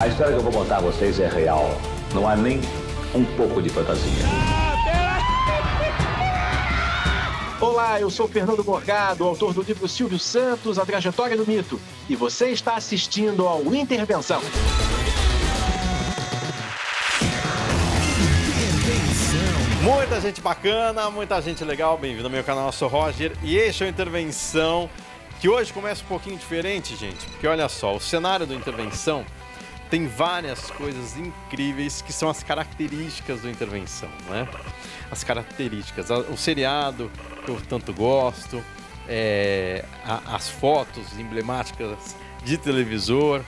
A história que eu vou contar a vocês é real. Não há nem um pouco de fantasia. Olá, eu sou Fernando Morgado, autor do livro Silvio Santos, A Trajetória do Mito. E você está assistindo ao Intervenção. Muita gente bacana, muita gente legal. Bem-vindo ao meu canal, eu sou o Roger. E este é o Intervenção, que hoje começa um pouquinho diferente, gente. Porque olha só, o cenário do Intervenção tem várias coisas incríveis que são as características do Intervenção, né? As características, o seriado que eu tanto gosto, as fotos emblemáticas de televisor,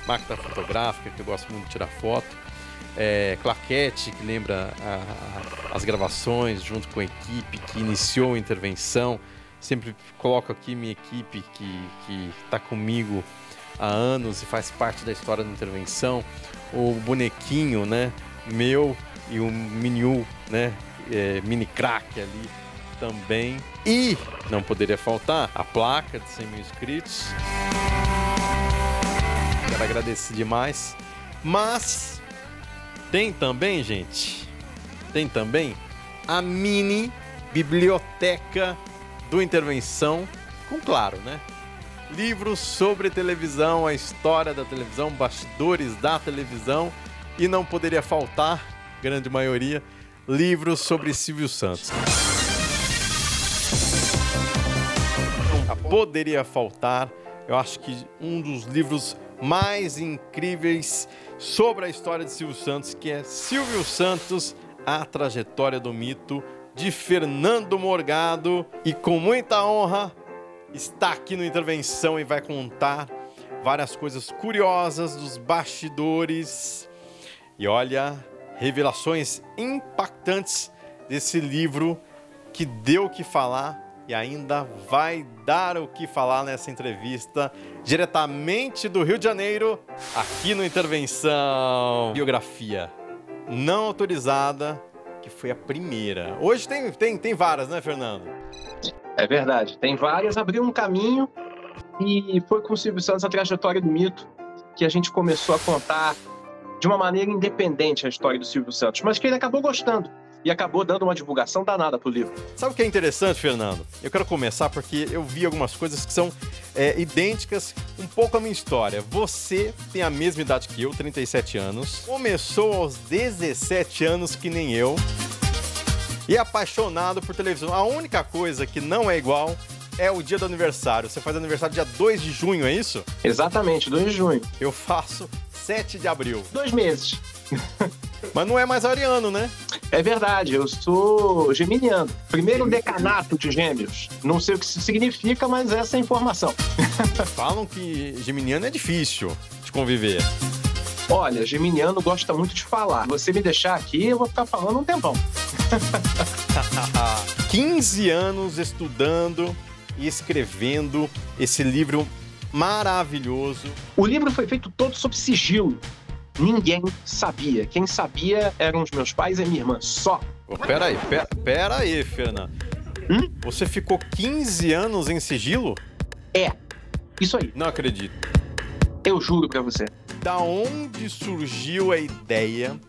máquina fotográfica, que eu gosto muito de tirar foto, claquete, que lembra as gravações junto com a equipe que iniciou a Intervenção. Sempre coloco aqui minha equipe que está comigo há anos e faz parte da história da Intervenção, o bonequinho, né, meu e o Miniu, né, mini crack ali também. E não poderia faltar a placa de 100 mil inscritos. Quero agradecer demais. Mas tem também, gente, a mini biblioteca do Intervenção, com, claro, né, livros sobre televisão, a história da televisão, bastidores da televisão e não poderia faltar, grande maioria, livros sobre Silvio Santos. Não poderia faltar, eu acho que um dos livros mais incríveis sobre a história de Silvio Santos, que é Silvio Santos, A Trajetória do Mito, de Fernando Morgado, e com muita honra está aqui no Intervenção e vai contar várias coisas curiosas dos bastidores. E olha, revelações impactantes desse livro que deu o que falar e ainda vai dar o que falar nessa entrevista, diretamente do Rio de Janeiro, aqui no Intervenção. Biografia não autorizada, que foi a primeira. Hoje tem várias, né, Fernando? É verdade, tem várias, abriu um caminho e foi com o Silvio Santos, A Trajetória do Mito, que a gente começou a contar de uma maneira independente a história do Silvio Santos, mas que ele acabou gostando e acabou dando uma divulgação danada pro livro. Sabe o que é interessante, Fernando? Eu quero começar porque eu vi algumas coisas que são idênticas um pouco à minha história. Você tem a mesma idade que eu, 37 anos, começou aos 17 anos que nem eu, e apaixonado por televisão. A única coisa que não é igual é o dia do aniversário. Você faz aniversário dia 2 de junho, é isso? Exatamente, 2 de junho. Eu faço 7 de abril. 2 meses. Mas não é mais ariano, né? É verdade, eu sou geminiano. Primeiro decanato de gêmeos. Não sei o que isso significa, mas essa é a informação. Falam que geminiano é difícil de conviver. Olha, geminiano gosta muito de falar. Se você me deixar aqui, eu vou ficar falando um tempão. 15 anos estudando e escrevendo esse livro maravilhoso. O livro foi feito todo sob sigilo. Ninguém sabia. Quem sabia eram os meus pais e minha irmã, só. Oh, pera aí, Fernando. Você ficou 15 anos em sigilo? É, isso aí. Não acredito. Eu juro pra você. Da onde surgiu a ideia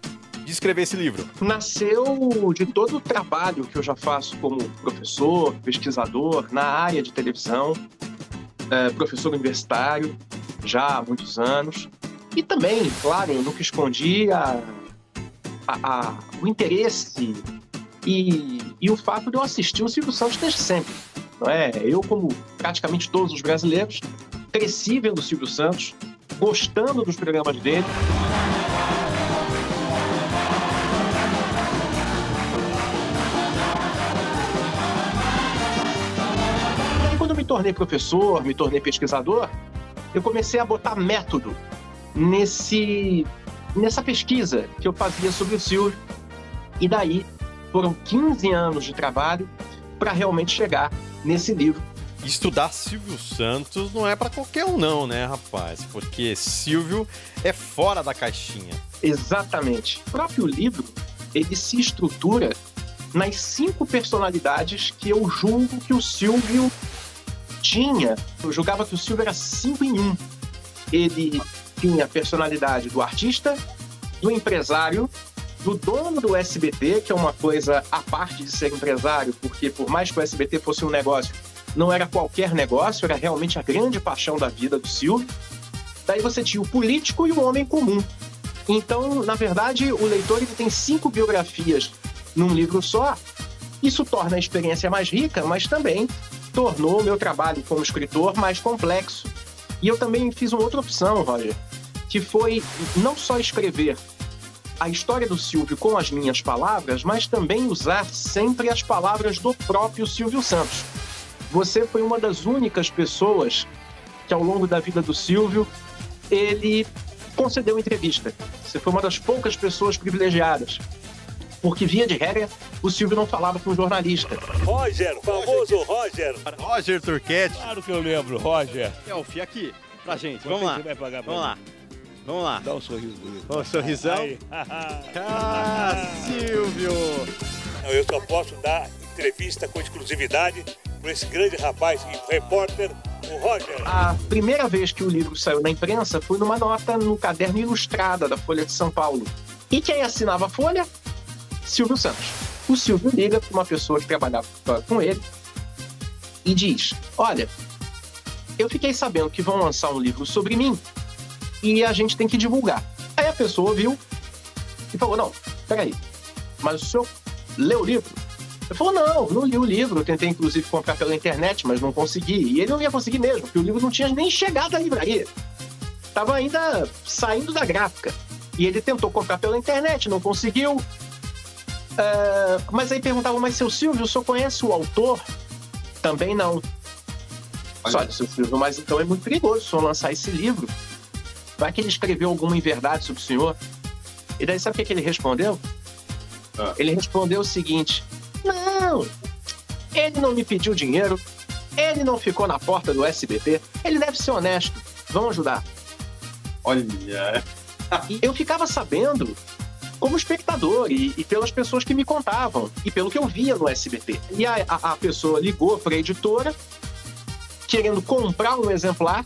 de escrever esse livro? Nasceu de todo o trabalho que eu já faço como professor, pesquisador na área de televisão, professor universitário, já há muitos anos. E também, claro, eu nunca escondi o interesse e o fato de eu assistir o Silvio Santos desde sempre. Não é? Eu, como praticamente todos os brasileiros, cresci vendo o Silvio Santos, gostando dos programas dele. E quando eu me tornei professor, me tornei pesquisador, eu comecei a botar método nessa pesquisa que eu fazia sobre o Silvio. E daí foram 15 anos de trabalho para realmente chegar nesse livro. Estudar Silvio Santos não é para qualquer um não, né, rapaz? Porque Silvio é fora da caixinha. Exatamente. O próprio livro, ele se estrutura nas 5 personalidades que eu julgo que o Silvio tinha. Eu julgava que o Silvio era 5 em 1. Ele tinha a personalidade do artista, do empresário, do dono do SBT, que é uma coisa à parte de ser empresário, porque por mais que o SBT fosse um negócio, não era qualquer negócio, era realmente a grande paixão da vida do Silvio. Daí você tinha o político e o homem comum. Então, na verdade, o leitor ele tem 5 biografias num livro só. Isso torna a experiência mais rica, mas também tornou o meu trabalho como escritor mais complexo. E eu também fiz uma outra opção, Roger, que foi não só escrever a história do Silvio com as minhas palavras, mas também usar sempre as palavras do próprio Silvio Santos. Você foi uma das únicas pessoas que, ao longo da vida do Silvio, ele concedeu entrevista. Você foi uma das poucas pessoas privilegiadas. Porque, via de regra, o Silvio não falava com o jornalista. Roger, famoso Roger. Roger Turquete. Claro que eu lembro, Roger. Selfie aqui pra gente. Vamos lá. Você vai pagar pra Vamos lá. mim? Vamos lá. Dá um sorriso bonito. Ó, sorrisão. Aí. Ah, Silvio. Eu só posso dar entrevista com exclusividade por esse grande rapaz e repórter, o Roger. A primeira vez que o livro saiu na imprensa foi numa nota no caderno Ilustrada da Folha de São Paulo. E quem assinava a Folha? Silvio Santos. O Silvio liga para uma pessoa que trabalhava com ele e diz: olha, eu fiquei sabendo que vão lançar um livro sobre mim e a gente tem que divulgar. Aí a pessoa ouviu e falou: não, peraí, mas o senhor leu o livro? Ele falou: não li o livro, eu tentei inclusive comprar pela internet, mas não consegui. E ele não ia conseguir mesmo, porque o livro não tinha nem chegado à livraria. Estava ainda saindo da gráfica. E ele tentou comprar pela internet, não conseguiu. Mas aí perguntavam: mas seu Silvio, o senhor conhece o autor? Também não. Olha, seu Silvio, mas então é muito perigoso o senhor lançar esse livro. Vai que ele escreveu alguma inverdade sobre o senhor? E daí sabe o que ele respondeu? Ele respondeu o seguinte: não, ele não me pediu dinheiro, ele não ficou na porta do SBT, ele deve ser honesto, vamos ajudar. Olha. E eu ficava sabendo como espectador e pelas pessoas que me contavam e pelo que eu via no SBT. E a pessoa ligou para a editora querendo comprar um exemplar.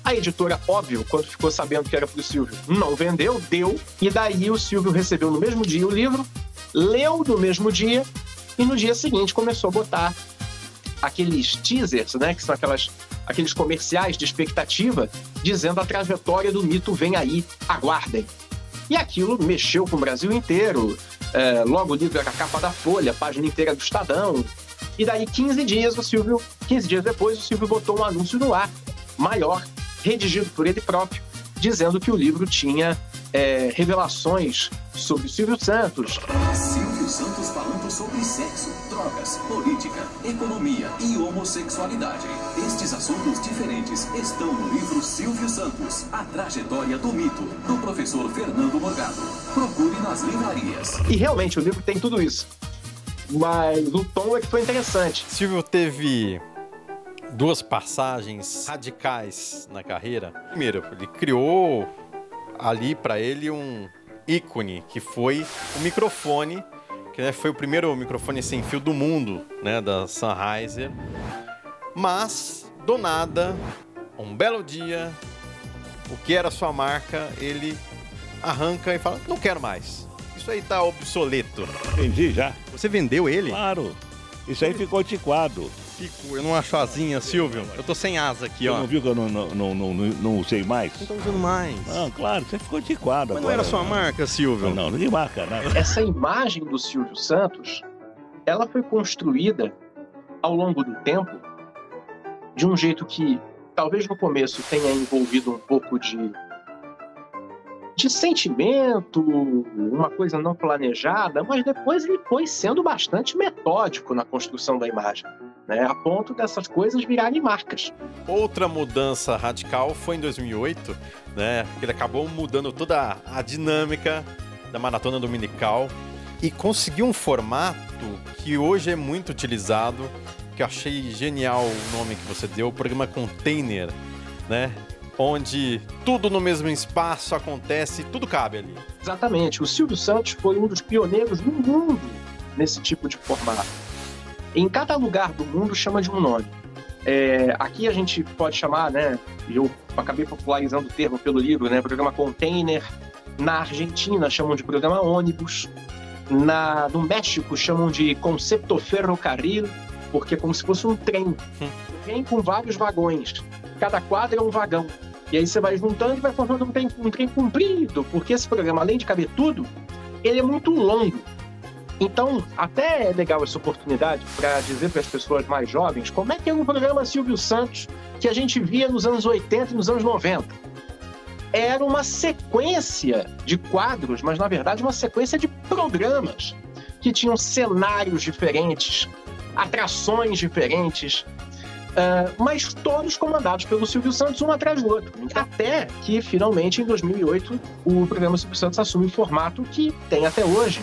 A editora, óbvio, quando ficou sabendo que era pro Silvio, não vendeu, deu. E daí o Silvio recebeu no mesmo dia o livro, leu no mesmo dia e no dia seguinte começou a botar aqueles teasers, né, que são aqueles comerciais de expectativa, dizendo: a trajetória do mito vem aí, aguardem. E aquilo mexeu com o Brasil inteiro. Logo o livro era a capa da Folha, a página inteira do Estadão. E daí 15 dias depois, o Silvio botou um anúncio no ar, maior, redigido por ele próprio, dizendo que o livro tinha revelações sobre o Silvio Santos. Silvio Santos falando sobre sexo, drogas, política, economia e homossexualidade. Estes assuntos diferentes estão no livro Silvio Santos, A Trajetória do Mito, do professor Fernando Morgado. Procure nas livrarias. E realmente o livro tem tudo isso. Mas o tom é que foi interessante. Silvio teve 2 passagens radicais na carreira. Primeiro, ele criou ali para ele um ícone, que foi o microfone, que foi o primeiro microfone sem fio do mundo, né, da Sennheiser. Mas, do nada, um belo dia, o que era sua marca, ele arranca e fala: não quero mais. Isso aí tá obsoleto. Vendi já. Você vendeu ele? Claro. Isso aí ficou antiquado. Eu não acho asinha, Silvio. Eu tô sem asa aqui, ó. Você não viu que eu não usei mais? Não tô usando mais. Não, claro, você ficou antiquado. Mas agora, não era sua marca, Silvio? Não, ninguém marca nada. Essa imagem do Silvio Santos, ela foi construída ao longo do tempo de um jeito que talvez no começo tenha envolvido um pouco de sentimento, uma coisa não planejada, mas depois ele foi sendo bastante metódico na construção da imagem, né, a ponto dessas coisas virarem marcas. Outra mudança radical foi em 2008, né? Ele acabou mudando toda a dinâmica da maratona dominical e conseguiu um formato que hoje é muito utilizado, que eu achei genial o nome que você deu, o programa Container, né? Onde tudo no mesmo espaço acontece, tudo cabe ali. Exatamente. O Silvio Santos foi um dos pioneiros no mundo nesse tipo de formato. Em cada lugar do mundo chama de um nome. Aqui a gente pode chamar, né, eu acabei popularizando o termo pelo livro, né, programa container. Na Argentina chamam de programa ônibus. No México chamam de concepto ferrocarril, porque é como se fosse um trem. Trem com vários vagões. Cada quadro é um vagão. E aí você vai juntando e vai formando um trem comprido, porque esse programa, além de caber tudo, ele é muito longo. Então, até é legal essa oportunidade para dizer para as pessoas mais jovens como é que é o programa Silvio Santos que a gente via nos anos 80 e nos anos 90. Era uma sequência de quadros, mas na verdade uma sequência de programas que tinham cenários diferentes, atrações diferentes, mas todos comandados pelo Silvio Santos, um atrás do outro. Até que, finalmente, em 2008, o programa Silvio Santos assume o formato que tem até hoje,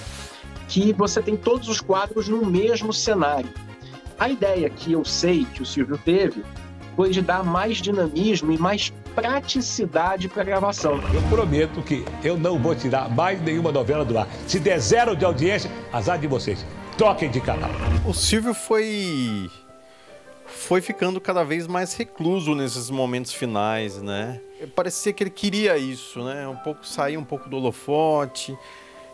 que você tem todos os quadros no mesmo cenário. A ideia que eu sei que o Silvio teve foi de dar mais dinamismo e mais praticidade para a gravação. Eu prometo que eu não vou tirar mais nenhuma novela do ar. Se der 0 de audiência, azar de vocês. Troquem de canal. O Silvio foi ficando cada vez mais recluso nesses momentos finais, né? Parecia que ele queria isso, né? Sair um pouco do holofote.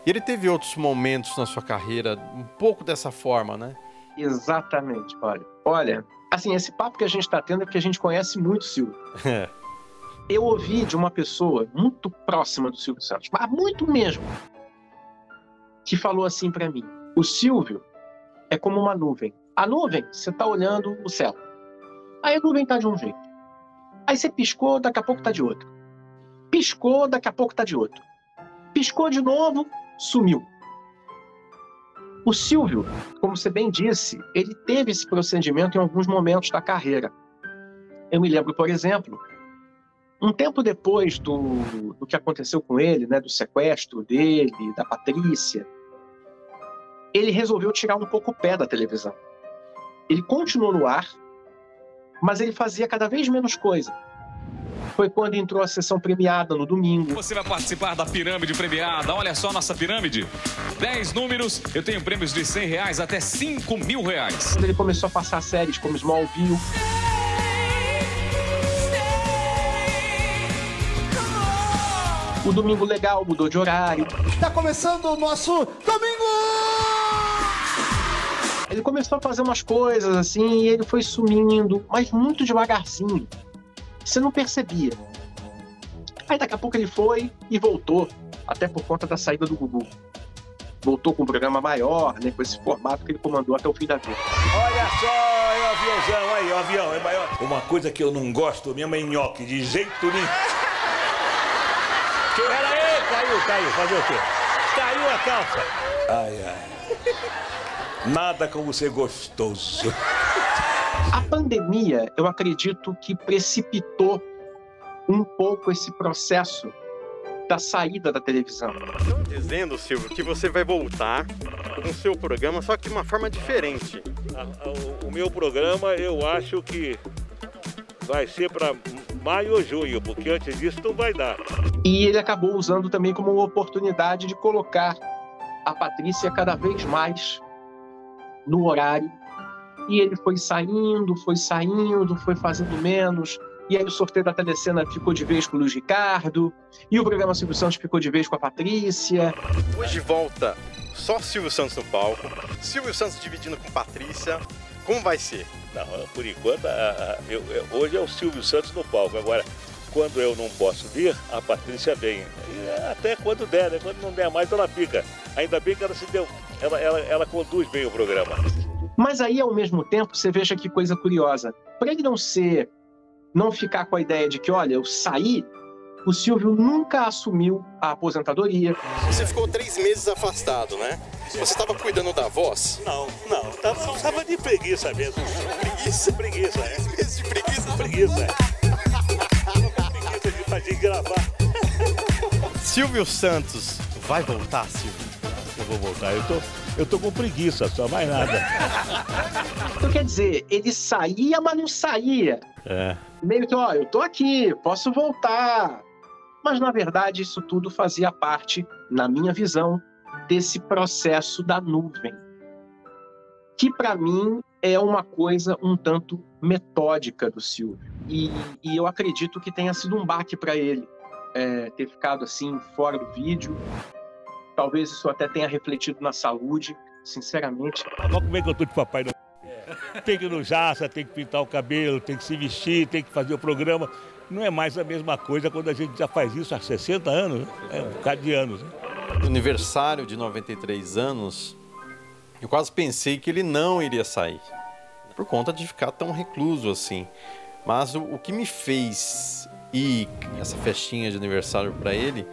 E ele teve outros momentos na sua carreira, um pouco dessa forma, né? Exatamente, Olha, assim, esse papo que a gente está tendo é porque a gente conhece muito o Silvio. Eu ouvi de uma pessoa muito próxima do Silvio Santos, mas muito mesmo, que falou assim para mim: o Silvio é como uma nuvem. A nuvem, você está olhando o céu. Aí a nuvem está de um jeito. Aí você piscou, daqui a pouco está de outro. Piscou, daqui a pouco está de outro. Piscou de novo, sumiu. O Silvio, como você bem disse, ele teve esse procedimento em alguns momentos da carreira. Eu me lembro, por exemplo, um tempo depois do que aconteceu com ele, né, do sequestro dele, da Patrícia, ele resolveu tirar um pouco o pé da televisão. Ele continuou no ar, mas ele fazia cada vez menos coisa. Foi quando entrou a sessão premiada no domingo. Você vai participar da pirâmide premiada. Olha só a nossa pirâmide. 10 números, eu tenho prêmios de R$100 até R$5.000. Quando ele começou a passar séries como Smallville. O Domingo Legal mudou de horário. Está começando o nosso Domingo! Ele começou a fazer umas coisas assim e ele foi sumindo, mas muito devagarzinho. Você não percebia. Aí daqui a pouco ele foi e voltou, até por conta da saída do Gugu. Voltou com um programa maior, né, com esse formato que ele comandou até o fim da vida. Olha só, é o aviãozão aí, o avião é maior. Uma coisa que eu não gosto mesmo é nhoque, de jeito nenhum. Pera aí, caiu, fazer o quê? Caiu a calça. Ai. Nada como ser gostoso. A pandemia, eu acredito que precipitou um pouco esse processo da saída da televisão. Estão dizendo, Silvio, que você vai voltar com o seu programa, só que de uma forma diferente. O meu programa, eu acho que vai ser para maio ou junho, porque antes disso não vai dar. E ele acabou usando também como uma oportunidade de colocar a Patrícia cada vez mais no horário. E ele foi saindo, foi fazendo menos. E aí o sorteio da telecena ficou de vez com o Luiz Ricardo. E o programa Silvio Santos ficou de vez com a Patrícia. Hoje volta só Silvio Santos no palco. Silvio Santos dividindo com Patrícia. Como vai ser? Não, por enquanto, hoje é o Silvio Santos no palco. Agora, quando eu não posso vir, a Patrícia vem. E até quando der, né? Quando não der mais, ela fica. Ainda bem que ela se deu. Ela conduz bem o programa. Mas aí, ao mesmo tempo, você veja que coisa curiosa. Para ele não ficar com a ideia de que, olha, eu saí, o Silvio nunca assumiu a aposentadoria. Você ficou 3 meses afastado, né? Você estava cuidando da voz? Não. Tava de preguiça mesmo. Preguiça, é. 3 meses de preguiça? Preguiça, é. Preguiça de gravar. Silvio Santos vai voltar, Silvio? Eu vou voltar, eu tô com preguiça, só mais nada. Então, quer dizer, ele saía, mas não saía. Meio que, ó, eu tô aqui, posso voltar. Mas, na verdade, isso tudo fazia parte, na minha visão, desse processo da nuvem. Que, para mim, é uma coisa um tanto metódica do Silvio. E eu acredito que tenha sido um baque para ele ter ficado assim fora do vídeo. Talvez isso até tenha refletido na saúde, sinceramente. Olha como é que eu tô de Papai Noel. Tem que ir no Jaça, tem que pintar o cabelo, tem que se vestir, tem que fazer o programa. Não é mais a mesma coisa quando a gente já faz isso há 60 anos, né? É um bocado de anos. Né? No aniversário de 93 anos, eu quase pensei que ele não iria sair, por conta de ficar tão recluso assim. Mas o que me fez ir essa festinha de aniversário para ele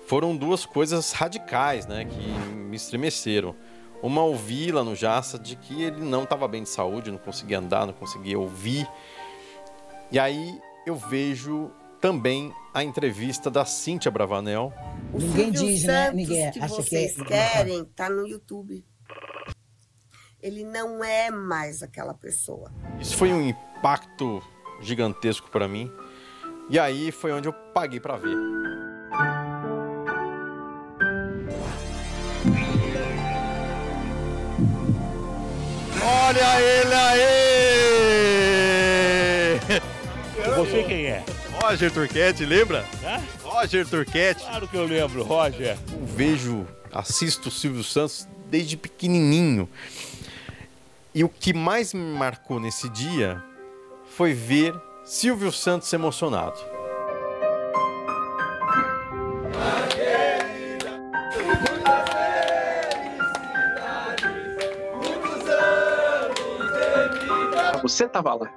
foram duas coisas radicais, né, que me estremeceram. Uma, ouvi lá no Jaça de que ele não estava bem de saúde, não conseguia andar, não conseguia ouvir. E aí eu vejo também a entrevista da Cíntia Bravanel. Ninguém diz, né? Ninguém acha que vocês querem, tá no YouTube. Ele não é mais aquela pessoa. Isso foi um impacto gigantesco para mim. E aí foi onde eu paguei para ver. Olha ele aí! Você quem é? Roger Turquete, lembra? Hã? Roger Turquete. Claro que eu lembro, Roger. Eu assisto o Silvio Santos desde pequenininho. E o que mais me marcou nesse dia foi ver Silvio Santos emocionado. Você estava lá,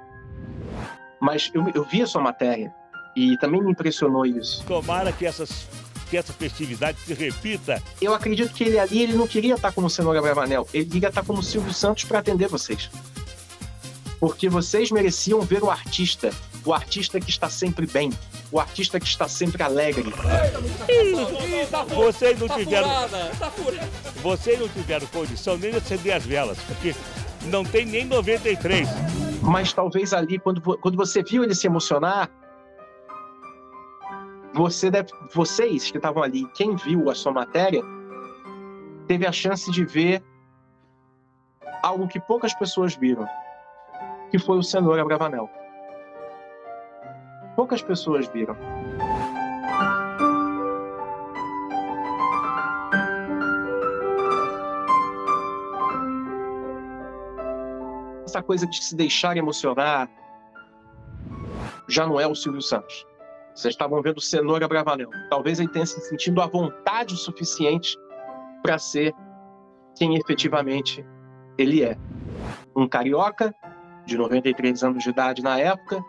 mas eu vi a sua matéria e também me impressionou isso. Tomara que essa festividade se repita. Eu acredito que ele não queria estar como Cenoura Bravanel, ele queria estar como Silvio Santos para atender vocês. Porque vocês mereciam ver o artista que está sempre bem, o artista que está sempre alegre. Vocês não tiveram condição nem de acender as velas, porque não tem nem 93. Mas talvez ali, quando você viu ele se emocionar, vocês que estavam ali, quem viu a sua matéria, teve a chance de ver algo que poucas pessoas viram, que foi o Cenoura Bravanel. Poucas pessoas viram. Essa coisa de se deixar emocionar já não é o Silvio Santos. Vocês estavam vendo o Cenoura Bravanel. Talvez ele tenha se sentido à vontade o suficiente para ser quem efetivamente ele é. Um carioca de 93 anos de idade na época,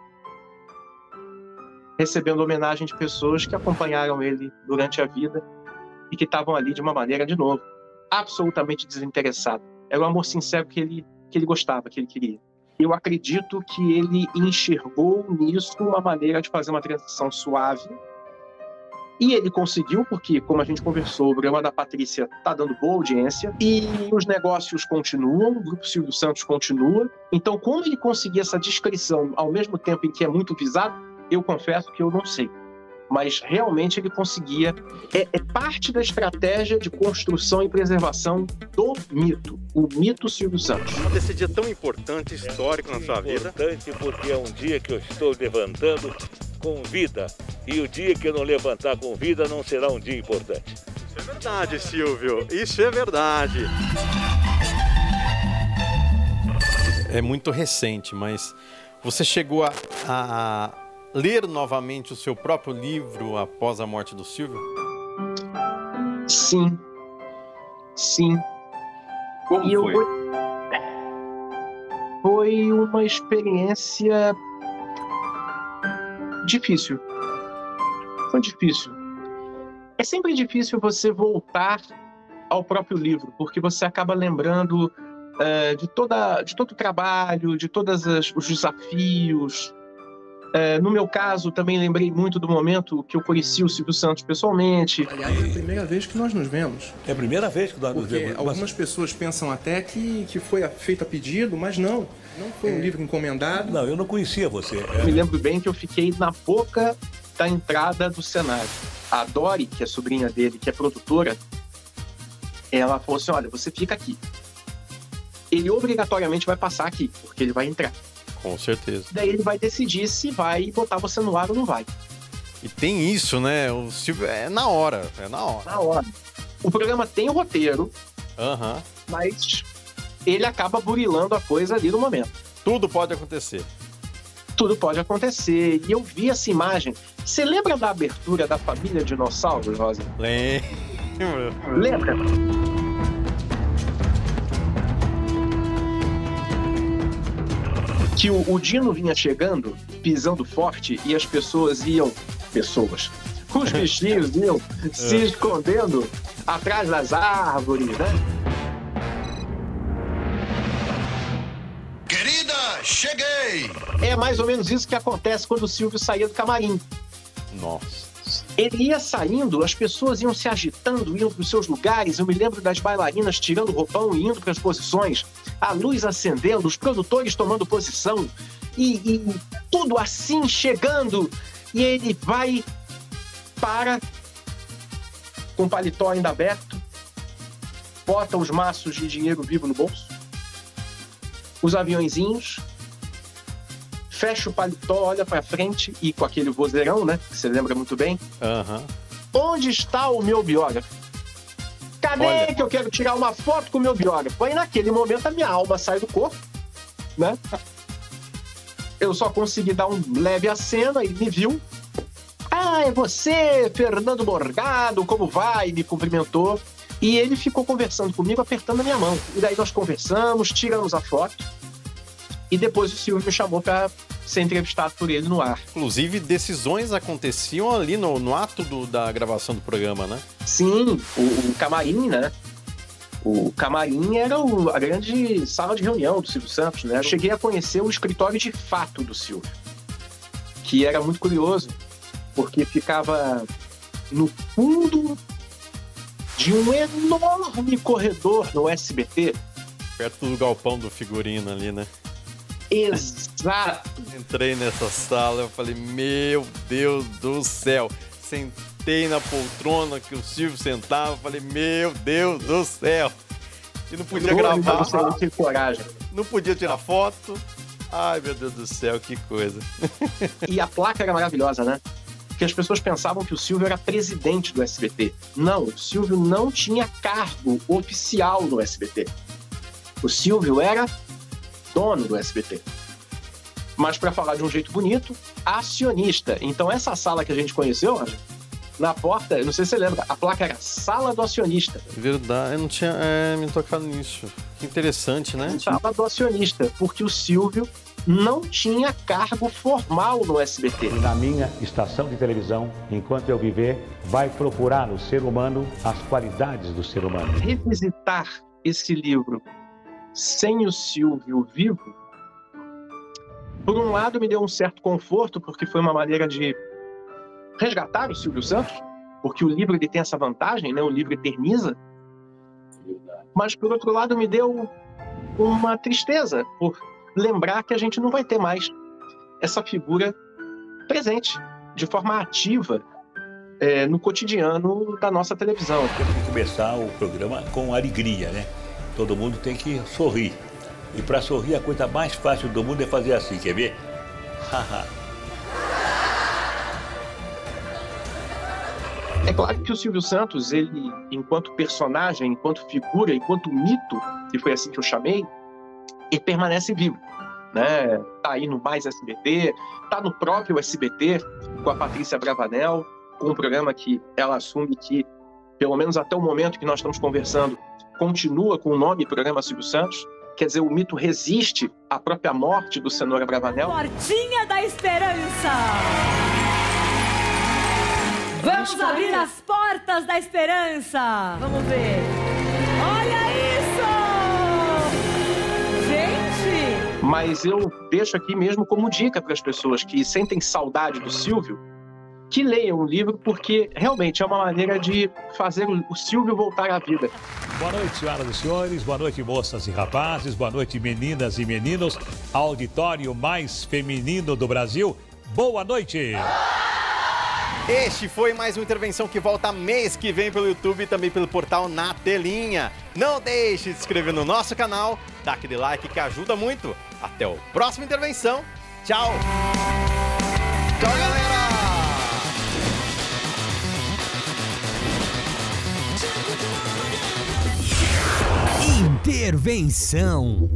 recebendo homenagem de pessoas que acompanharam ele durante a vida e que estavam ali de uma maneira, de novo, absolutamente desinteressada. Era um amor sincero que ele gostava, que ele queria. Eu acredito que ele enxergou nisso uma maneira de fazer uma transição suave. E ele conseguiu, porque, como a gente conversou, o programa da Patrícia está dando boa audiência e os negócios continuam, o Grupo Silvio Santos continua. Então, como ele conseguir essa descrição ao mesmo tempo em que é muito visado, eu confesso que eu não sei. Mas realmente ele conseguia. É parte da estratégia de construção e preservação do mito. O mito Silvio Santos. Esse dia tão importante, histórico na sua vida. Importante porque é um dia que eu estou levantando com vida. E o dia que eu não levantar com vida não será um dia importante. Isso é verdade, Silvio. Isso é verdade. É muito recente, mas você chegou a ler novamente o seu próprio livro após a morte do Silvio? Sim. Sim. Como foi? Foi uma experiência difícil. Foi difícil. É sempre difícil você voltar ao próprio livro, porque você acaba lembrando de todo o trabalho, de todos os desafios. No meu caso, também lembrei muito do momento que eu conheci o Silvio Santos pessoalmente. Aliás, é a primeira vez que nós nos vemos. É a primeira vez que nós nos vemos. Algumas pessoas pensam até que foi feito a pedido, mas não. Não foi um livro encomendado. Não, eu não conhecia você. Eu me lembro bem que eu fiquei na boca da entrada do cenário. A Dori, que é sobrinha dele, que é produtora, ela falou assim, olha, você fica aqui. Ele obrigatoriamente vai passar aqui, porque ele vai entrar. Com certeza. Daí ele vai decidir se vai botar você no ar ou não vai. E tem isso, né? O Silvio é na hora. Na hora. O programa tem o roteiro, mas ele acaba burilando a coisa ali no momento. Tudo pode acontecer. Tudo pode acontecer. E eu vi essa imagem. Você lembra da abertura da Família Dinossauro, Rosa? Lembro. Lembra? Que o Dino vinha chegando, pisando forte, e as pessoas iam... Os bichinhos iam se escondendo atrás das árvores, né? Querida, cheguei! É mais ou menos isso que acontece quando o Silvio saía do camarim. Nossa. Ele ia saindo, as pessoas iam se agitando, iam para os seus lugares. Eu me lembro das bailarinas tirando o roupão e indo para as posições. A luz acendendo, os produtores tomando posição. E tudo assim chegando. E ele vai, para, com o paletó ainda aberto, bota os maços de dinheiro vivo no bolso, os aviõezinhos, fecha o paletó, olha pra frente e com aquele vozeirão, né? Que você lembra muito bem. Onde está o meu biógrafo? Cadê que eu quero tirar uma foto com o meu biógrafo? Aí naquele momento a minha alma sai do corpo, né? Eu só consegui dar um leve aceno, ele me viu. Ah, é você, Fernando Morgado, como vai? Me cumprimentou. E ele ficou conversando comigo, apertando a minha mão. E daí nós conversamos, tiramos a foto. E depois o Silvio me chamou para ser entrevistado por ele no ar. Inclusive, decisões aconteciam ali no ato da gravação do programa, né? Sim, o camarim, né? O camarim era a grande sala de reunião do Silvio Santos, né? Eu cheguei a conhecer o escritório de fato do Silvio, que era muito curioso, porque ficava no fundo de um enorme corredor no SBT. Perto do galpão do figurino ali, né? Exato. Entrei nessa sala, eu falei, meu Deus do céu. Sentei na poltrona que o Silvio sentava, falei, meu Deus do céu. E não podia gravar. Não podia tirar foto. Ai, meu Deus do céu, que coisa. E a placa era maravilhosa, né? Porque as pessoas pensavam que o Silvio era presidente do SBT. Não, o Silvio não tinha cargo oficial no SBT. O Silvio era dono do SBT. Mas, para falar de um jeito bonito, acionista. Então, essa sala que a gente conheceu, Roger, na porta, eu não sei se você lembra, a placa era Sala do Acionista. Verdade, eu não tinha me tocado nisso. Que interessante, né? Sala do Acionista, porque o Silvio não tinha cargo formal no SBT. E na minha estação de televisão, enquanto eu viver, vai procurar no ser humano as qualidades do ser humano. Revisitar esse livro sem o Silvio vivo, por um lado me deu um certo conforto, porque foi uma maneira de resgatar o Silvio Santos, porque o livro ele tem essa vantagem, né? O livro eterniza. Mas por outro lado me deu uma tristeza por lembrar que a gente não vai ter mais essa figura presente de forma ativa no cotidiano da nossa televisão. Temos que começar o programa com alegria, né? Todo mundo tem que sorrir. E para sorrir, a coisa mais fácil do mundo é fazer assim, quer ver? É claro que o Silvio Santos, ele, enquanto personagem, enquanto figura, enquanto mito, que foi assim que eu chamei, ele permanece vivo, né? Tá aí no Mais SBT, tá no próprio SBT, com a Patrícia Bravanel, com um programa que ela assume que, pelo menos até o momento que nós estamos conversando, continua com o nome Programa Silvio Santos. Quer dizer, o mito resiste à própria morte do Cenoura Bravanel. Portinha da Esperança! Vamos abrir as portas da esperança! Vamos ver! Olha isso! Gente! Mas eu deixo aqui mesmo como dica para as pessoas que sentem saudade do Silvio, que leiam o livro, porque realmente é uma maneira de fazer o Silvio voltar à vida. Boa noite, senhoras e senhores, boa noite, moças e rapazes, boa noite, meninas e meninos, auditório mais feminino do Brasil, boa noite! Este foi mais uma intervenção que volta mês que vem pelo YouTube e também pelo portal Na Telinha. Não deixe de se inscrever no nosso canal, dá aquele like que ajuda muito. Até a próxima intervenção. Tchau! Tchau, galera! Intervenção.